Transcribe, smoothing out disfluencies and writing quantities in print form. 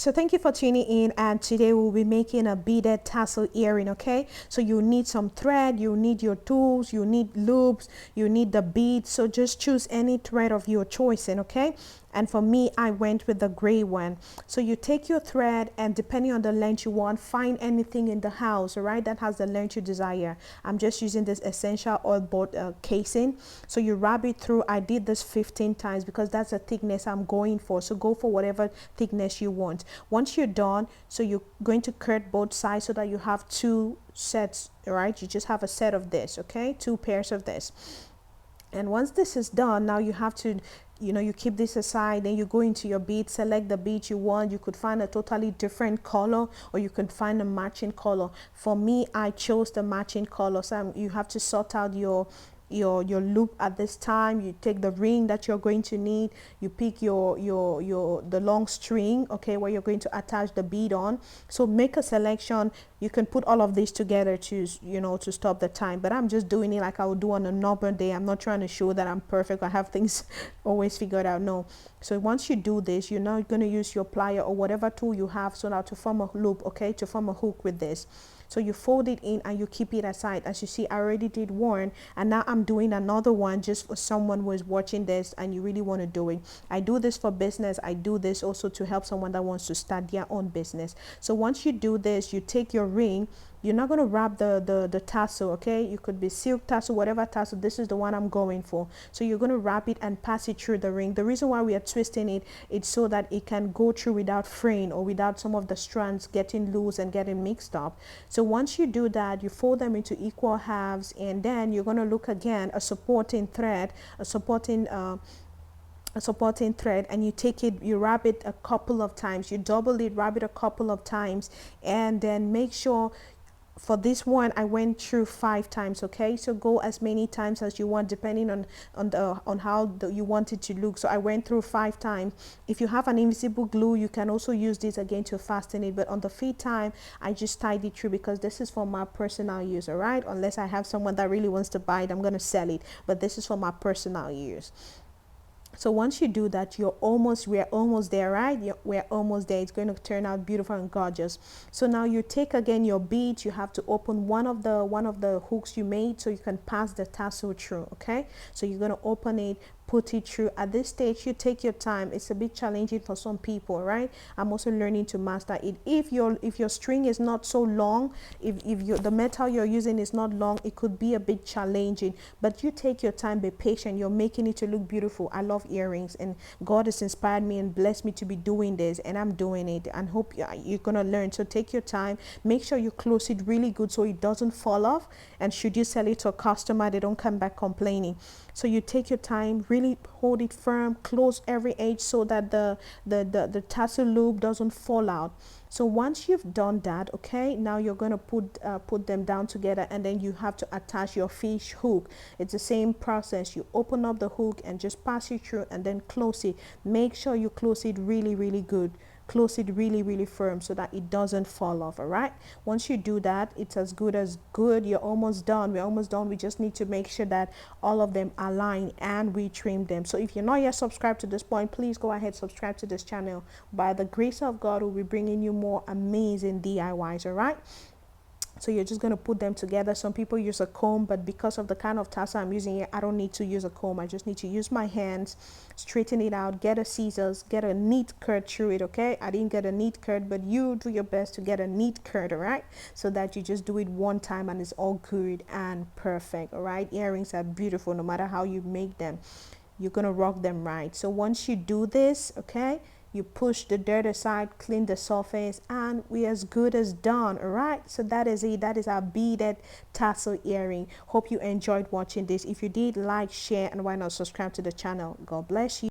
So thank you for tuning in, and today we'll be making a beaded tassel earring. Okay, so you need some thread, you need your tools, you need loops, you need the beads. So just choose any thread of your choosing. Okay, and for me I went with the gray one. So you take your thread, and depending on the length you want, find anything in the house, all right, that has the length you desire. I'm just using this essential oil board casing. So you wrap it through. I did this 15 times because that's the thickness I'm going for, so go for whatever thickness you want. Once you're done, so you're going to cut both sides so that you have two sets. All right, you just have a set of this, okay, two pairs of this. And once this is done, now you have to, you keep this aside, then you go into your bead, select the bead you want. You could find a totally different color, or you could find a matching color. For me, I chose the matching color. So you have to sort out your loop at this time. You take the ring that you're going to need, you pick the long string, okay, where you're going to attach the bead on. So make a selection. You can put all of this together to to stop the time, but I'm just doing it like I would do on a normal day. I'm not trying to show that I'm perfect, I have things always figured out. No. So once you do this, you're now going to use your plier or whatever tool you have, so now to form a loop, okay, to form a hook with this. So you fold it in and you keep it aside. As you see, I already did one, and now I'm doing another one just for someone who is watching this and you really want to do it. I do this for business. I do this also to help someone that wants to start their own business. So once you do this, you take your ring. You're not going to wrap the tassel, okay? You could be silk tassel, whatever tassel. This is the one I'm going for. So you're going to wrap it and pass it through the ring. The reason why we are twisting it, it's so that it can go through without fraying or without some of the strands getting loose and getting mixed up. So once you do that, you fold them into equal halves, and then you're going to look again, a supporting thread, a supporting thread, and you take it, you wrap it a couple of times, you double it, wrap it a couple of times, and then make sure. For this one, I went through 5 times, okay? So go as many times as you want, depending on how you want it to look. So I went through 5 times. If you have an invisible glue, you can also use this again to fasten it. But on the 5th time, I just tied it through because this is for my personal use, all right? Unless I have someone that really wants to buy it, I'm going to sell it. But this is for my personal use. So once you do that, we're almost there, right? We're almost there. It's going to turn out beautiful and gorgeous. So now you take again your beads. You have to open one of the hooks you made so you can pass the tassel through, okay? So you're going to open it, put it through. At this stage, you take your time. It's a bit challenging for some people, right? I'm also learning to master it. If your string is not so long, if the metal you're using is not long, it could be a bit challenging. But you take your time, be patient. You're making it to look beautiful. I love earrings, and God has inspired me and blessed me to be doing this, and I'm doing it, and hope you're gonna learn. So take your time. Make sure you close it really good so it doesn't fall off, and should you sell it to a customer, they don't come back complaining. So you take your time, really hold it firm, close every edge so that the tassel loop doesn't fall out. So once you've done that, okay, now you're going to put them down together, and then you have to attach your fish hook. It's the same process. You open up the hook and just pass it through, and then close it. Make sure you close it really, really good. Close it really, really firm so that it doesn't fall off. All right, once you do that, it's as good as good. You're almost done. We're almost done. We just need to make sure that all of them align and we trim them. So if you're not yet subscribed to this point, please go ahead, subscribe to this channel. By the grace of God, we'll be bringing you more amazing DIYs. All right, so you're just going to put them together. Some people use a comb, but because of the kind of tassel I'm using here, I don't need to use a comb. I just need to use my hands, straighten it out, get a scissors, get a neat curve through it, okay? I didn't get a neat curve, but you do your best to get a neat curve, all right? So that you just do it one time and it's all good and perfect, all right? Earrings are beautiful no matter how you make them. You're going to rock them right. So once you do this, okay, you push the dirt aside, clean the surface, and we're as good as done. All right, so that is it. That is our beaded tassel earring. Hope you enjoyed watching this. If you did, like, share, and why not subscribe to the channel. God bless you.